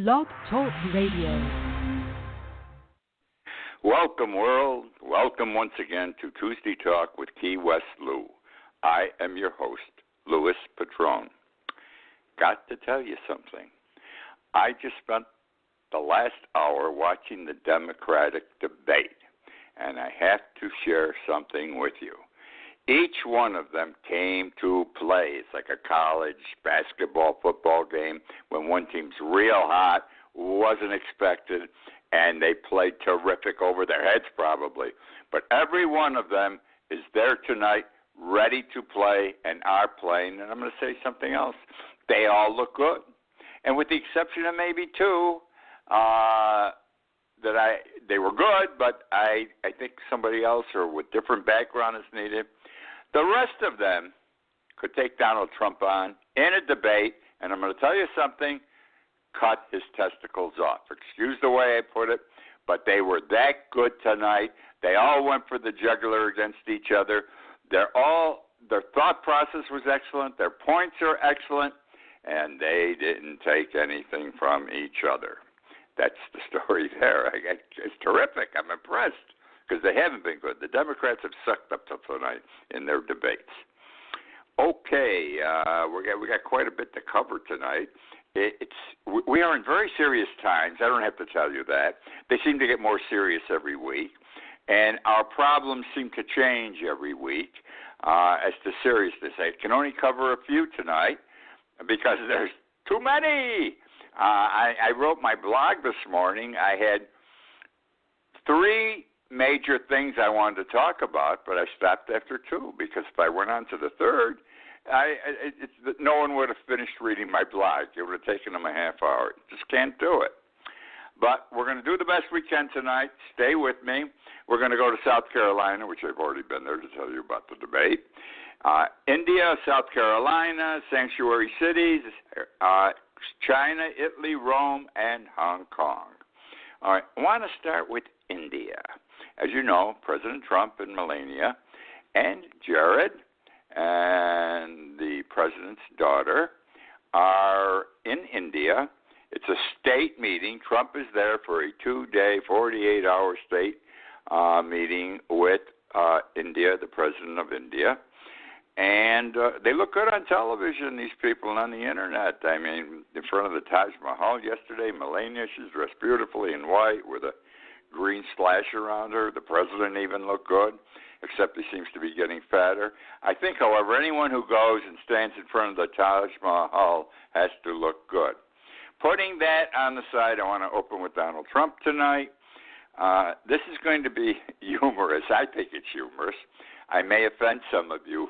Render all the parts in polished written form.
Blog Talk Radio. Welcome, world. Welcome once again to Tuesday Talk with Key West Lou. I am your host, Louis Patron. Got to tell you something. I just spent the last hour watching the Democratic debate, and I have to share something with you. Each one of them came to play. It's like a college basketball, football game when one team's real hot, wasn't expected, and they played terrific over their heads probably. But every one of them is there tonight, ready to play, and are playing. And I'm going to say something else. They all look good. And with the exception of maybe two, they were good, but I think somebody else or with different background is needed. The rest of them could take Donald Trump on in a debate, and I'm going to tell you something, cut his testicles off. Excuse the way I put it, but they were that good tonight. They all went for the jugular against each other. Their thought process was excellent. Their points are excellent, and they didn't take anything from each other. That's the story there. It's terrific. I'm impressed because they haven't been good. The Democrats have sucked up till tonight in their debates. Okay, we got quite a bit to cover tonight. We are in very serious times. I don't have to tell you that. They seem to get more serious every week, and our problems seem to change every week as to seriousness. I can only cover a few tonight because there's too many. I wrote my blog this morning. I had three major things I wanted to talk about, but I stopped after two because if I went on to the third, no one would have finished reading my blog. It would have taken them a half hour. Just can't do it. But we're going to do the best we can tonight. Stay with me. We're going to go to South Carolina, which I've already been there to tell you about the debate. India, South Carolina, sanctuary cities, China, Italy, Rome, and Hong Kong. All right, I want to start with India. As you know, President Trump and Melania and Jared and the president's daughter are in India. It's a state meeting. Trump is there for a 2-day, 48-hour state meeting with India, the president of India. And they look good on television, these people, and on the Internet. I mean, in front of the Taj Mahal yesterday, Melania, she's dressed beautifully in white with a green slash around her. The president even looked good, except he seems to be getting fatter. I think, however, anyone who goes and stands in front of the Taj Mahal has to look good. Putting that on the side, I want to open with Donald Trump tonight. This is going to be humorous. I think it's humorous. I may offend some of you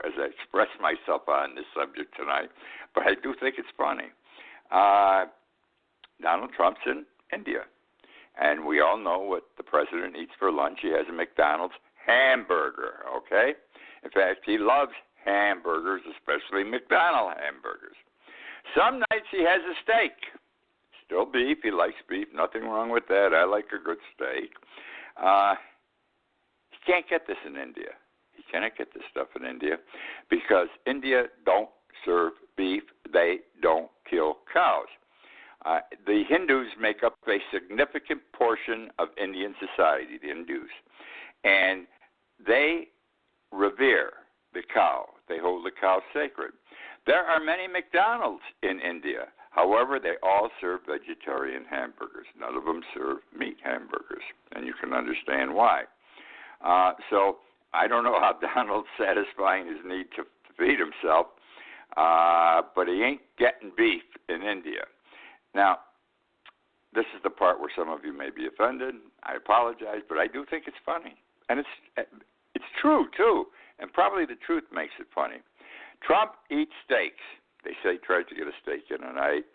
as I express myself on this subject tonight, but I do think it's funny. Donald Trump's in India, and we all know what the president eats for lunch. He has a McDonald's hamburger, okay? In fact, he loves hamburgers, especially McDonald's hamburgers. Some nights he has a steak. Still beef. He likes beef. Nothing wrong with that. I like a good steak. He can't get this in India. He cannot get this stuff in India because India don't serve beef. They don't kill cows. The Hindus make up a significant portion of Indian society, the Hindus, and they revere the cow. They hold the cow sacred. There are many McDonald's in India. However, they all serve vegetarian hamburgers. None of them serve meat hamburgers, and you can understand why. So I don't know how Donald's satisfying his need to feed himself, but he ain't getting beef in India. Now, this is the part where some of you may be offended. I apologize, but I do think it's funny. And it's true, too. And probably the truth makes it funny. Trump eats steaks. They say he tries to get a steak in a night.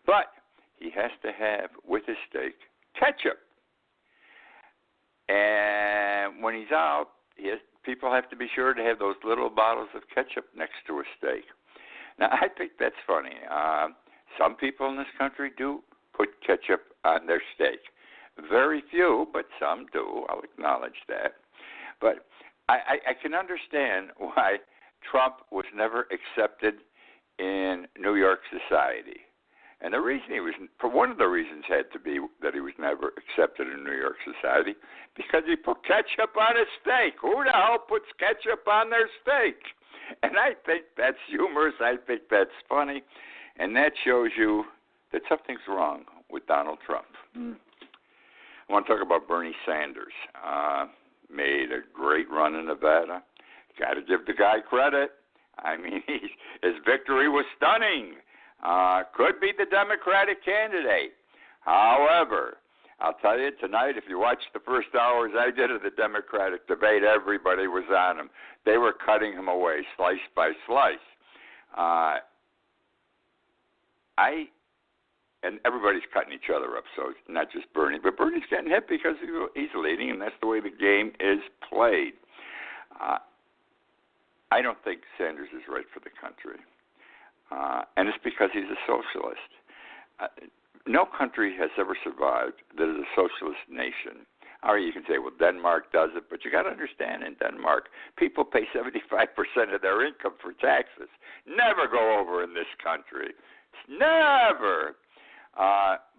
But he has to have, with his steak, ketchup. And when he's out, people have to be sure to have those little bottles of ketchup next to a steak. Now, I think that's funny. Some people in this country do put ketchup on their steak. Very few, but some do. I'll acknowledge that. But I can understand why Trump was never accepted in New York society. And the reason for one of the reasons had to be that he was never accepted in New York society, because he put ketchup on his steak. Who the hell puts ketchup on their steak? And I think that's humorous. I think that's funny. And that shows you that something's wrong with Donald Trump. I want to talk about Bernie Sanders. Made a great run in Nevada. Got to give the guy credit. I mean, his victory was stunning. Could be the Democratic candidate. However, I'll tell you tonight, if you watch the first hours I did of the Democratic debate, everybody was on him. They were cutting him away, slice by slice. And everybody's cutting each other up, so it's not just Bernie. But Bernie's getting hit because he's leading, and that's the way the game is played. I don't think Sanders is right for the country. And it's because he's a socialist. No country has ever survived that is a socialist nation. Or you can say, well, Denmark does it, but you got to understand, in Denmark, people pay 75% of their income for taxes. Never go over in this country. Never.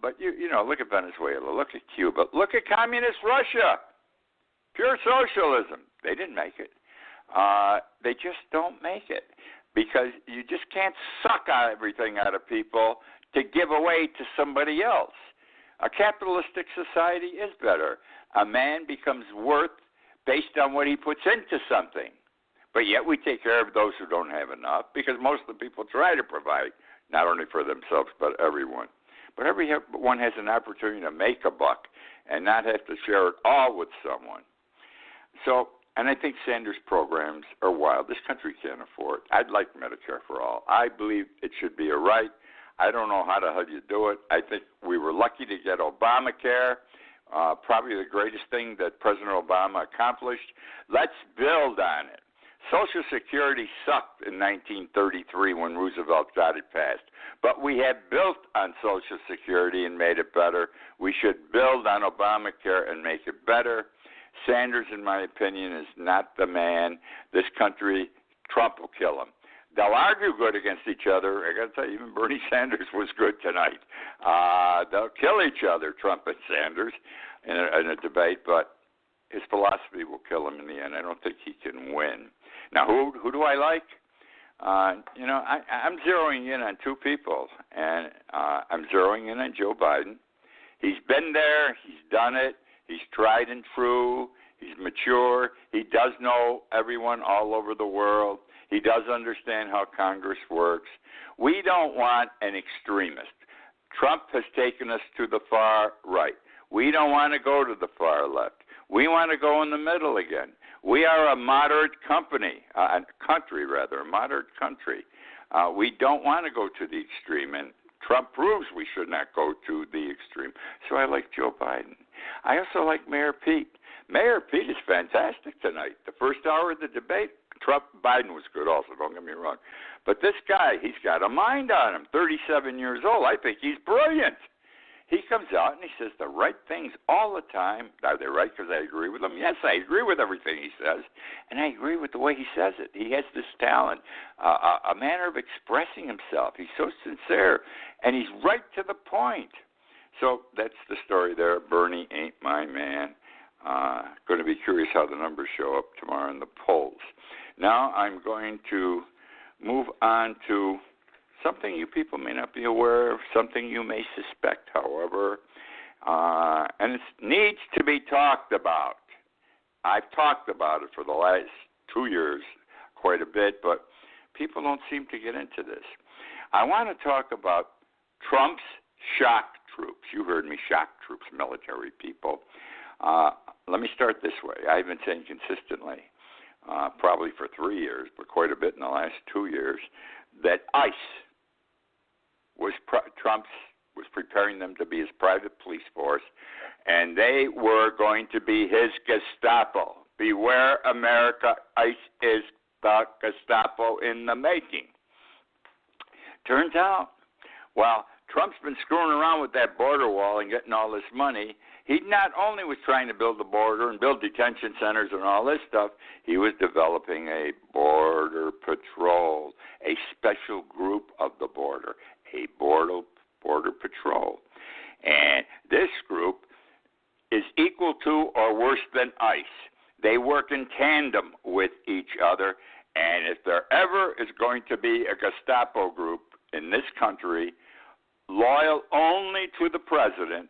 But you know, look at Venezuela, look at Cuba, look at communist Russia. Pure socialism. They didn't make it. They just don't make it, because you just can't suck everything out of people to give away to somebody else. A capitalistic society is better. A man becomes worth based on what he puts into something. But yet we take care of those who don't have enough, because most of the people try to provide, not only for themselves, but everyone. But everyone has an opportunity to make a buck and not have to share it all with someone. So, and I think Sanders' programs are wild. This country can't afford. I'd like Medicare for all. I believe it should be a right. I don't know how the hell you do it. I think we were lucky to get Obamacare, probably the greatest thing that President Obama accomplished. Let's build on it. Social Security sucked in 1933 when Roosevelt got it passed. But we have built on Social Security and made it better. We should build on Obamacare and make it better. Sanders, in my opinion, is not the man. This country, Trump will kill him. They'll argue good against each other. I got to tell you, even Bernie Sanders was good tonight. They'll kill each other, Trump and Sanders, in a debate, but his philosophy will kill him in the end. I don't think he can win. Now, who do I like? You know, I'm zeroing in on two people, and I'm zeroing in on Joe Biden. He's been there. He's done it. He's tried and true. He's mature. He does know everyone all over the world. He does understand how Congress works. We don't want an extremist. Trump has taken us to the far right. We don't want to go to the far left. We want to go in the middle again. We are a moderate country. A moderate country. We don't want to go to the extreme, and Trump proves we should not go to the extreme. So I like Joe Biden. I also like Mayor Pete. Mayor Pete is fantastic tonight. The first hour of the debate, Biden was good also, don't get me wrong. But this guy, he's got a mind on him, 37 years old. I think he's brilliant. He comes out and he says the right things all the time. Are they right because I agree with them? Yes, I agree with everything he says, and I agree with the way he says it. He has this talent, a manner of expressing himself. He's so sincere, and he's right to the point. So that's the story there. Bernie ain't my man. Going to be curious how the numbers show up tomorrow in the polls. Now I'm going to move on to something you people may not be aware of, something you may suspect, however, and it needs to be talked about. I've talked about it for the last 2 years quite a bit, but people don't seem to get into this. I want to talk about Trump's shock troops. You heard me, shock troops, military people. Let me start this way. I've been saying consistently, probably for 3 years, but quite a bit in the last 2 years, that ICE Trump was preparing them to be his private police force, and they were going to be his Gestapo. Beware, America, ICE is the Gestapo in the making. Turns out, while Trump's been screwing around with that border wall and getting all this money, he not only was trying to build the border and build detention centers and all this stuff, he was developing a border patrol, a special group of the border, a border Border Patrol. And this group is equal to or worse than ICE. They work in tandem with each other, and if there ever is going to be a Gestapo group in this country loyal only to the president,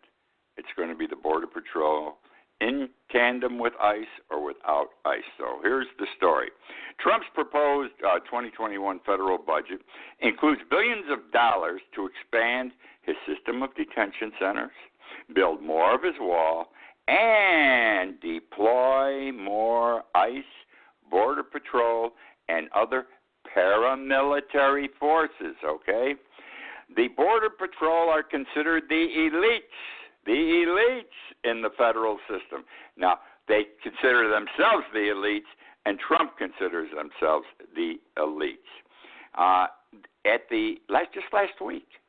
it's going to be the Border Patrol in tandem with ICE or without ICE. So here's the story. Trump's proposed 2021 federal budget includes billions of dollars to expand his system of detention centers, build more of his wall, and deploy more ICE, Border Patrol, and other paramilitary forces, okay? The Border Patrol are considered the elites in the federal system. Now, they consider themselves the elites, and Trump considers themselves the elites.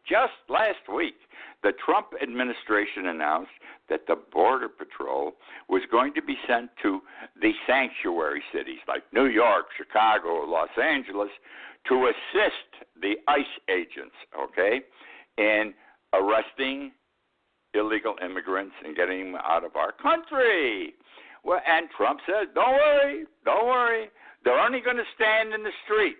Just last week, the Trump administration announced that the Border Patrol was going to be sent to the sanctuary cities like New York, Chicago, Los Angeles to assist the ICE agents, okay, in arresting illegal immigrants and getting them out of our country. Well, and Trump said, don't worry. They're only going to stand in the street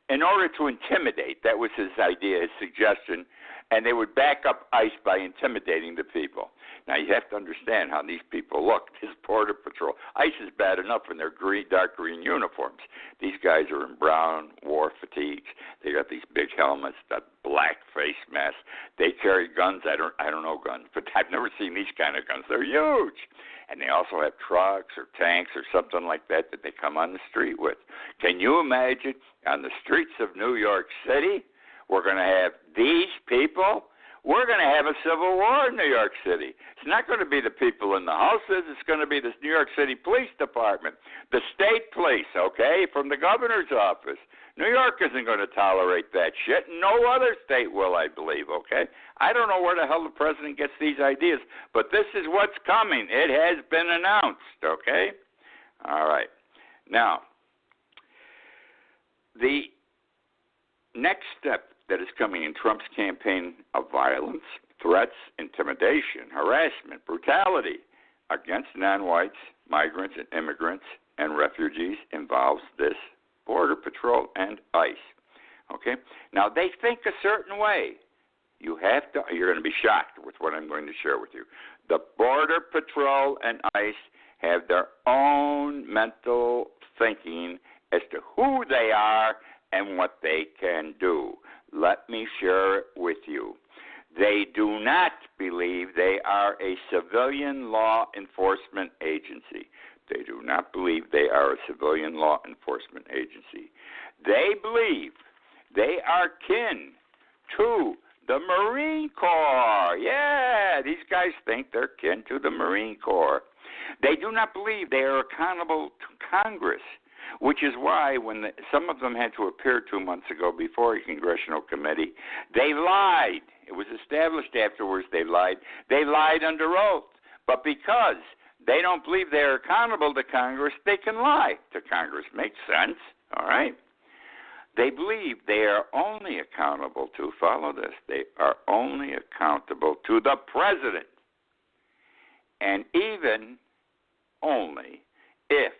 in order to intimidate. That was his idea, his suggestion. And they would back up ICE by intimidating the people. Now, you have to understand how these people look, this Border Patrol. ICE is bad enough in their dark green uniforms. These guys are in brown war fatigues. They got these big helmets, that black face mask. They carry guns. I don't know guns, but I've never seen these kind of guns. They're huge. And they also have trucks or tanks or something like that they come on the street with. Can you imagine on the streets of New York City, we're going to have these people? We're going to have a civil war in New York City. It's not going to be the people in the houses. It's going to be the New York City Police Department, the state police, okay, from the governor's office. New York isn't going to tolerate that shit. No other state will, I believe, okay? I don't know where the hell the president gets these ideas, but this is what's coming. It has been announced, okay? All right. Now, the next step that is coming in Trump's campaign of violence, threats, intimidation, harassment, brutality against non-whites, migrants, and immigrants, and refugees involves this Border Patrol and ICE. Okay? Now, they think a certain way. You're going to be shocked with what I'm going to share with you. The Border Patrol and ICE have their own mental thinking as to who they are and what they can do. Let me share it with you. They do not believe they are a civilian law enforcement agency. They do not believe they are a civilian law enforcement agency. They believe they are kin to the Marine Corps. Yeah, these guys think they're kin to the Marine Corps. They do not believe they are accountable to Congress, which is why when some of them had to appear 2 months ago before a congressional committee, they lied. It was established afterwards they lied. They lied under oath. But because they don't believe they are accountable to Congress, they can lie to Congress. Makes sense, all right? They believe they are only accountable to, follow this, they are only accountable to the president. And even only if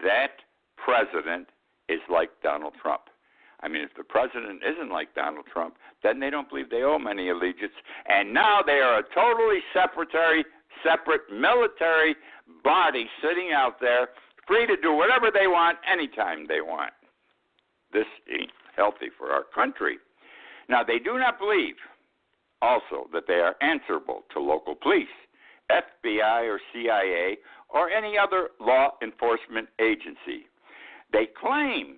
that president is like Donald Trump. I mean, if the president isn't like Donald Trump, then they don't believe they owe him any allegiance. And now they are a totally separate military body sitting out there, free to do whatever they want, anytime they want. This ain't healthy for our country. Now, they do not believe also that they are answerable to local police, FBI or CIA, or any other law enforcement agency. They claim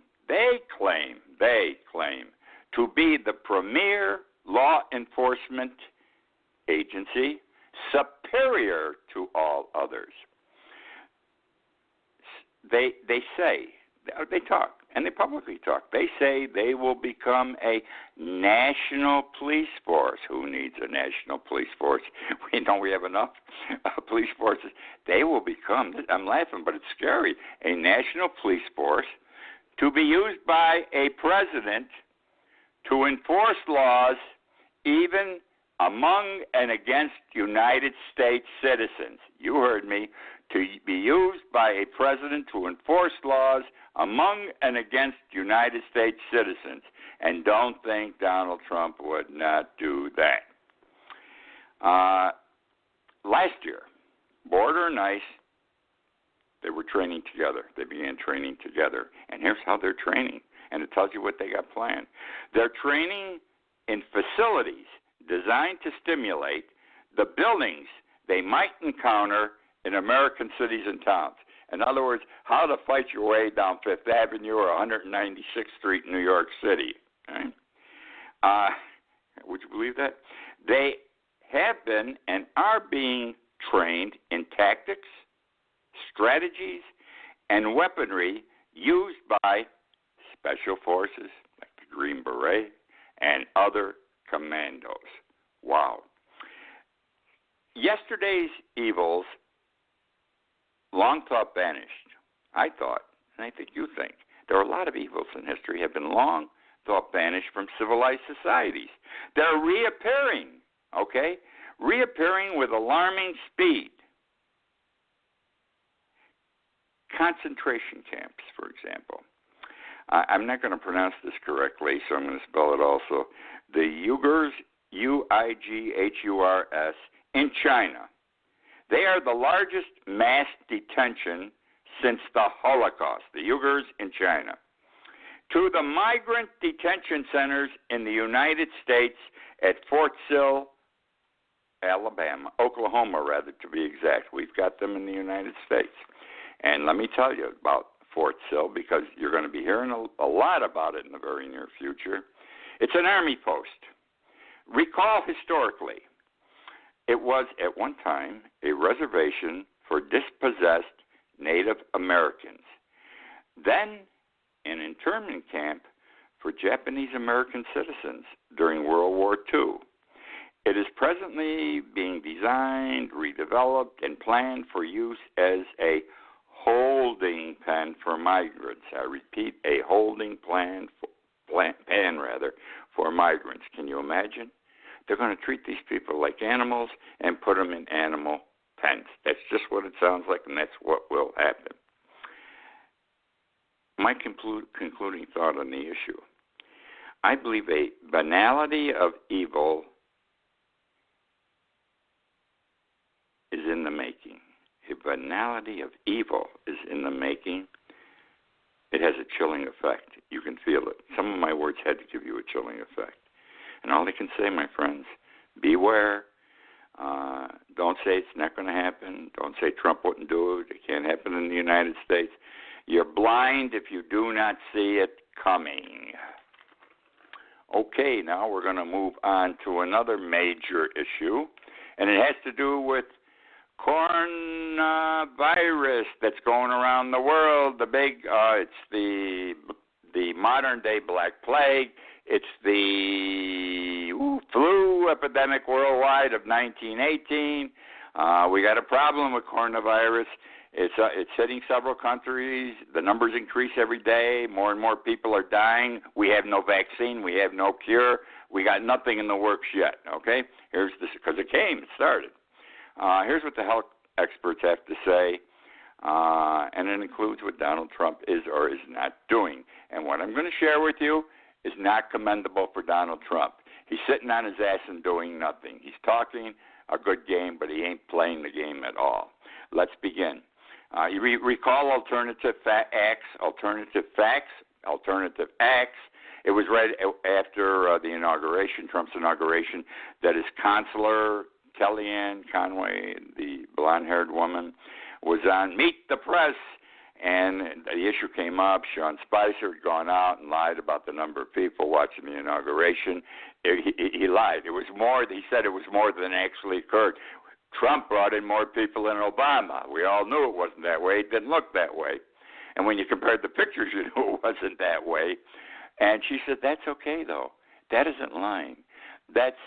to be the premier law enforcement agency, superior to all others. They talk, and they publicly talk. They say they will become a national police force. Who needs a national police force? We know we have enough police forces. They will become, I'm laughing, but it's scary, a national police force to be used by a president to enforce laws even among and against United States citizens. You heard me. To be used by a president to enforce laws among and against United States citizens. And don't think Donald Trump would not do that. Last year, border and ICE, they were training together. They began training together. And here's how they're training. And it tells you what they got planned. They're training in facilities designed to stimulate the buildings they might encounter in American cities and towns. In other words, how to fight your way down Fifth Avenue or 196th Street in New York City. Okay? Would you believe that? They have been and are being trained in tactics, strategies, and weaponry used by special forces like the Green Beret and other commandos. Wow. Yesterday's evils, long thought banished. I thought, and I think you think, there are a lot of evils in history have been long thought banished from civilized societies. They're reappearing, okay? Reappearing with alarming speed. Concentration camps, for example. I'm not going to pronounce this correctly, so I'm going to spell it also. The Uyghurs, Uighurs, in China. They are the largest mass detention since the Holocaust, the Uyghurs in China. To the migrant detention centers in the United States at Fort Sill, Oklahoma, rather, to be exact. We've got them in the United States. And let me tell you about Fort Sill, because you're going to be hearing a lot about it in the very near future. It's an army post. Recall historically, it was at one time a reservation for dispossessed Native Americans. Then an internment camp for Japanese American citizens during World War II. It is presently being designed, redeveloped, and planned for use as a holding pen for migrants. I repeat, a holding pen for migrants. Can you imagine? They're going to treat these people like animals and put them in animal pens. That's just what it sounds like, and that's what will happen. My concluding thought on the issue. I believe a banality of evil is in the making. A banality of evil is in the making. It has a chilling effect. You can feel it. Some of my words had to give you a chilling effect. And all I can say, my friends, beware. Don't say it's not going to happen. Don't say Trump wouldn't do it. It can't happen in the United States. You're blind if you do not see it coming. Okay, now we're going to move on to another major issue, and it has to do with coronavirus that's going around the world. It's the modern day Black Plague. It's the flu epidemic worldwide of 1918. We got a problem with coronavirus. It's hitting several countries. The numbers increase every day. More and more people are dying. We have no vaccine. We have no cure. We got nothing in the works yet. Okay, here's this, because it started. Here's what the health experts have to say, and it includes what Donald Trump is or is not doing. And what I'm going to share with you is not commendable for Donald Trump. He's sitting on his ass and doing nothing. He's talking a good game, but he ain't playing the game at all. Let's begin. You recall alternative acts. It was right after the inauguration, Trump's inauguration, that his counselor, Kellyanne Conway, the blonde-haired woman, was on Meet the Press, and the issue came up. Sean Spicer had gone out and lied about the number of people watching the inauguration. He lied. It was more. He said it was more than actually occurred. Trump brought in more people than Obama. We all knew it wasn't that way. It didn't look that way. And when you compared the pictures, you knew it wasn't that way. And she said, that's okay, though. That isn't lying. That's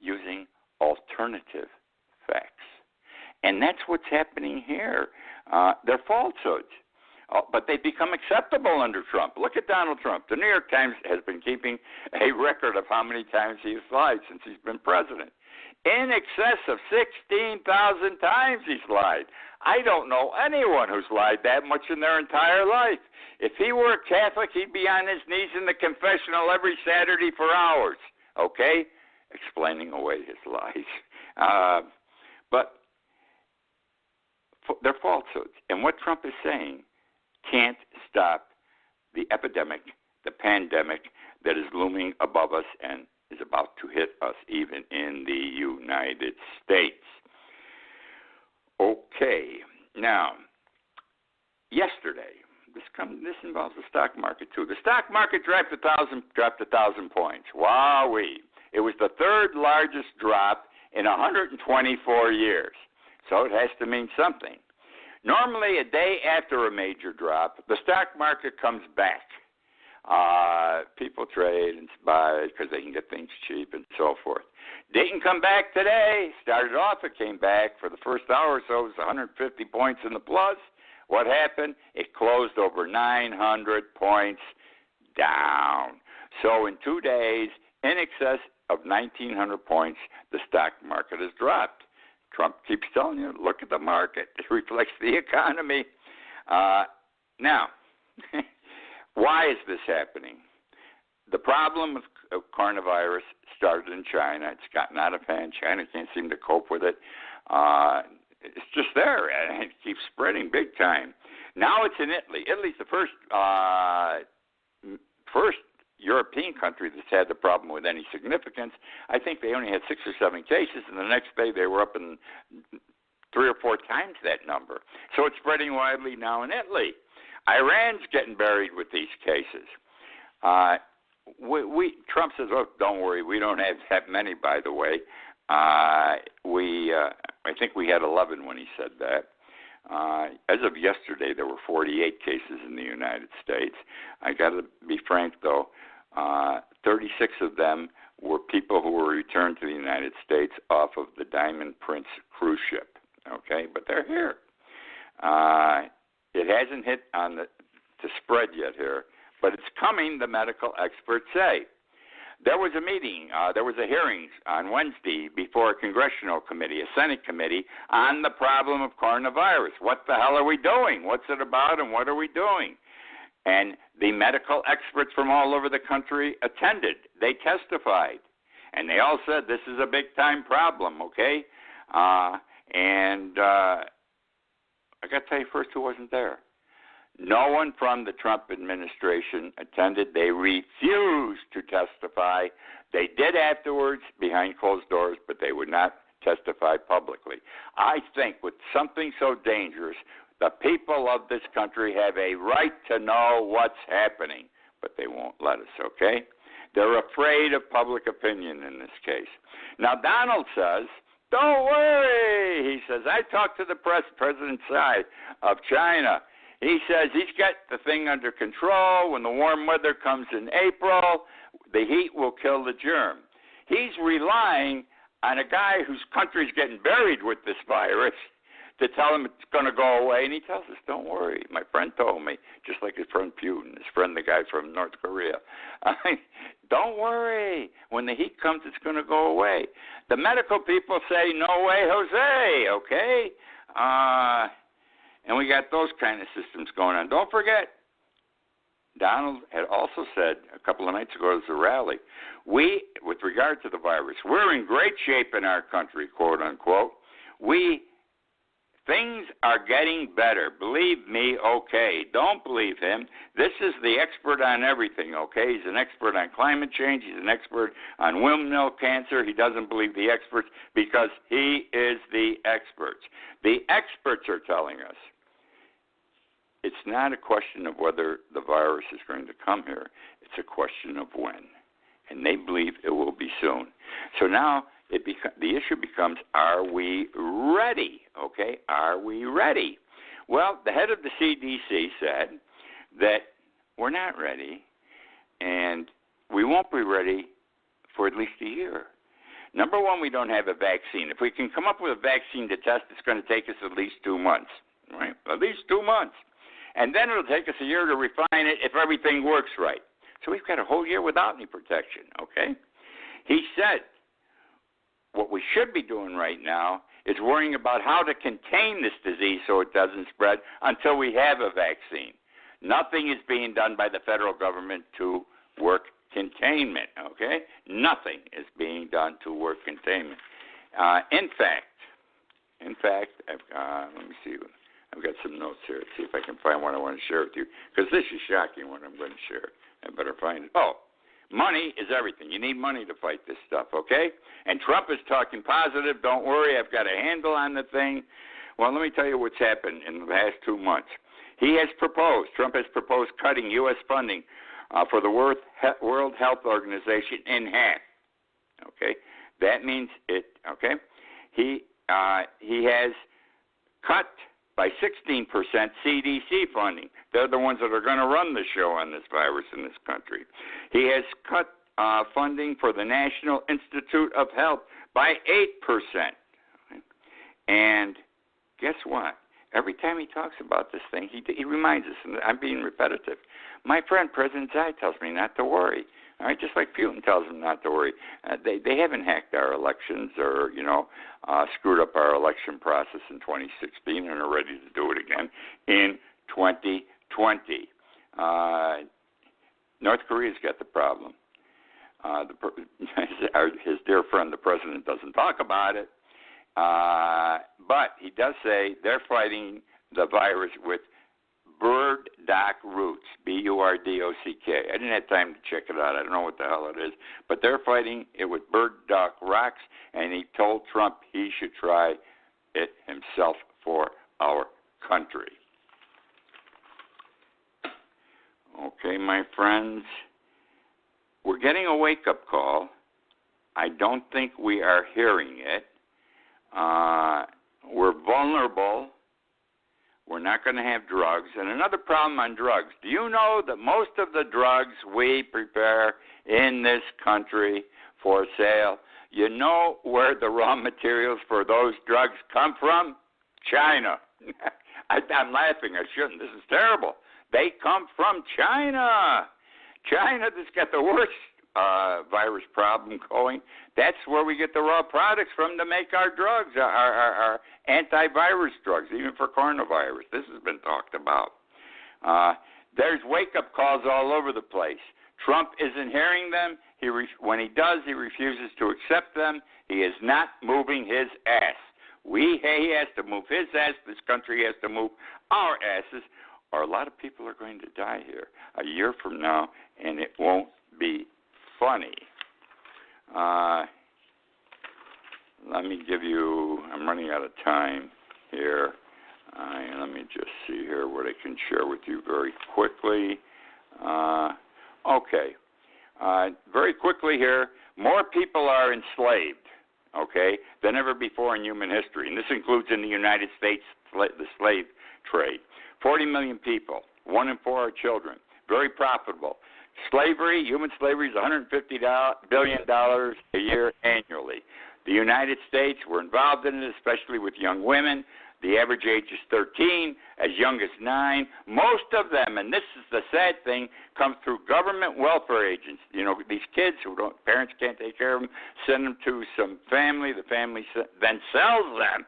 using alternative facts. And that's what's happening here. They're falsehoods. But they become acceptable under Trump. Look at Donald Trump. The New York Times has been keeping a record of how many times he's lied since he's been president. In excess of 16,000 times he's lied. I don't know anyone who's lied that much in their entire life. If he were a Catholic, he'd be on his knees in the confessional every Saturday for hours, okay, explaining away his lies. But they're falsehoods. And what Trump is saying can't stop the epidemic, the pandemic that is looming above us and is about to hit us even in the United States. Okay, now, yesterday, this involves the stock market too. The stock market dropped 1,000 points. Wowee. It was the third largest drop in 124 years. So it has to mean something. Normally, a day after a major drop, the stock market comes back. People trade and buy because they can get things cheap and so forth. Didn't come back today. Started off, it came back for the first hour or so. It was 150 points in the plus. What happened? It closed over 900 points down. So in 2 days, in excess of 1,900 points, the stock market has dropped. Trump keeps telling you, look at the market. It reflects the economy. Now, why is this happening? The problem of coronavirus started in China. It's gotten out of hand. China can't seem to cope with it. It's just there, and it keeps spreading big time. Now it's in Italy. Italy's the first European country that's had the problem with any significance. I think they only had 6 or 7 cases, and the next day they were up in 3 or 4 times that number. So it's spreading widely now in Italy. Iran's getting buried with these cases. Trump says, "Oh, don't worry, we don't have that many." By the way, I think we had 11 when he said that. As of yesterday, there were 48 cases in the United States. I got to be frank, though. 36 of them were people who were returned to the United States off of the Diamond Prince cruise ship. Okay, but they're here. It hasn't hit on to spread yet here, but it's coming, the medical experts say. There was a meeting, there was a hearing on Wednesday before a congressional committee, a Senate committee, on the problem of coronavirus. What the hell are we doing? What's it about, and what are we doing? And the medical experts from all over the country attended. They testified. And they all said this is a big-time problem, okay? I got to tell you first who wasn't there. No one from the Trump administration attended. They refused to testify. They did afterwards behind closed doors, but they would not testify publicly. I think with something so dangerous, the people of this country have a right to know what's happening, but they won't let us, okay? They're afraid of public opinion in this case. Now, Donald says, don't worry. He says, I talked to the President Tsai of China. He says he's got the thing under control. When the warm weather comes in April, the heat will kill the germ. He's relying on a guy whose country's getting buried with this virus to tell him it's going to go away. And he tells us, don't worry. My friend told me, just like his friend Putin, his friend, the guy from North Korea. Don't worry. When the heat comes, it's going to go away. The medical people say, no way, Jose, okay? And we got those kind of systems going on. Don't forget, Donald had also said a couple of nights ago at the rally, with regard to the virus, we're in great shape in our country, quote unquote. Things are getting better. Believe me, okay. Don't believe him. This is the expert on everything, okay? He's an expert on climate change. He's an expert on windmill cancer. He doesn't believe the experts because he is the experts. The experts are telling us it's not a question of whether the virus is going to come here. It's a question of when. And they believe it will be soon. So now the issue becomes, are we ready? Okay, are we ready? Well, the head of the CDC said that we're not ready, and we won't be ready for at least a year. Number one, we don't have a vaccine. If we can come up with a vaccine to test, it's going to take us at least 2 months, right? At least 2 months. and then it'll take us a year to refine it if everything works right. So we've got a whole year without any protection, okay? He said what we should be doing right now is worrying about how to contain this disease so it doesn't spread until we have a vaccine. Nothing is being done by the federal government to work containment, okay? Nothing is being done to work containment. In fact, let me see. I've got some notes here. Let's see if I can find one I want to share with you, because this is shocking what I'm going to share. I better find it. Oh, money is everything. You need money to fight this stuff, okay? And Trump is talking positive. Don't worry, I've got a handle on the thing. Well, let me tell you what's happened in the past 2 months. Trump has proposed cutting U.S. funding for the World Health Organization in half, okay? That means okay? He has cut by 16% CDC funding. They're the ones that are going to run the show on this virus in this country. He has cut funding for the National Institute of Health by 8%. And guess what? Every time he talks about this thing, he reminds us, and I'm being repetitive. My friend President Xi tells me not to worry. All right, just like Putin tells them not to worry. They haven't hacked our elections or, screwed up our election process in 2016 and are ready to do it again in 2020. North Korea's got the problem. His dear friend, the president, doesn't talk about it. But he does say they're fighting the virus with burdock roots, B-U-R-D-O-C-K. I didn't have time to check it out. I don't know what the hell it is. But they're fighting it with burdock rocks, and he told Trump he should try it himself for our country. Okay, my friends, we're getting a wake-up call. I don't think we are hearing it. We're vulnerable. We're not going to have drugs. And another problem on drugs. Do you know that most of the drugs we prepare in this country for sale, you know where the raw materials for those drugs come from? China. I'm laughing. I shouldn't. This is terrible. They come from China. China that's got the worst virus problem going. That's where we get the raw products from to make our drugs, our antivirus drugs, even for coronavirus. This has been talked about. There's wake-up calls all over the place. Trump isn't hearing them. When he does, he refuses to accept them. He is not moving his ass. He has to move his ass. This country has to move our asses, or a lot of people are going to die here a year from now, and it won't be funny. Let me give you, I'm running out of time here. Let me just see here what I can share with you very quickly. Very quickly here, more people are enslaved, than ever before in human history. And this includes in the United States, the slave trade. 40 million people, 1 in 4 are children, very profitable. Slavery, human slavery, is $150 billion a year annually. The United States, we're involved in it, especially with young women. The average age is 13, as young as 9. Most of them, and this is the sad thing, come through government welfare agents. These kids who parents can't take care of them, send them to some family. The family then sells them,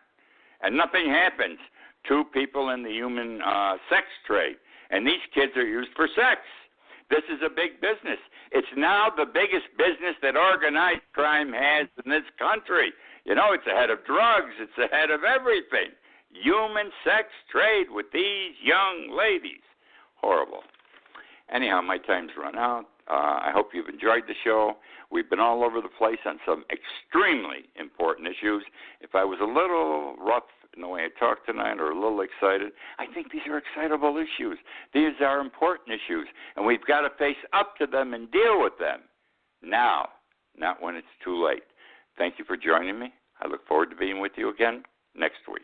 and nothing happens to people in the human sex trade. And these kids are used for sex. This is a big business. It's now the biggest business that organized crime has in this country. It's ahead of drugs. It's ahead of everything. Human sex trade with these young ladies. Horrible. Anyhow, my time's run out. I hope you've enjoyed the show. We've been all over the place on some extremely important issues. If I was a little rough in the way I talked tonight or a little excited, I think these are excitable issues. These are important issues, and we've got to face up to them and deal with them now, not when it's too late. Thank you for joining me. I look forward to being with you again next week.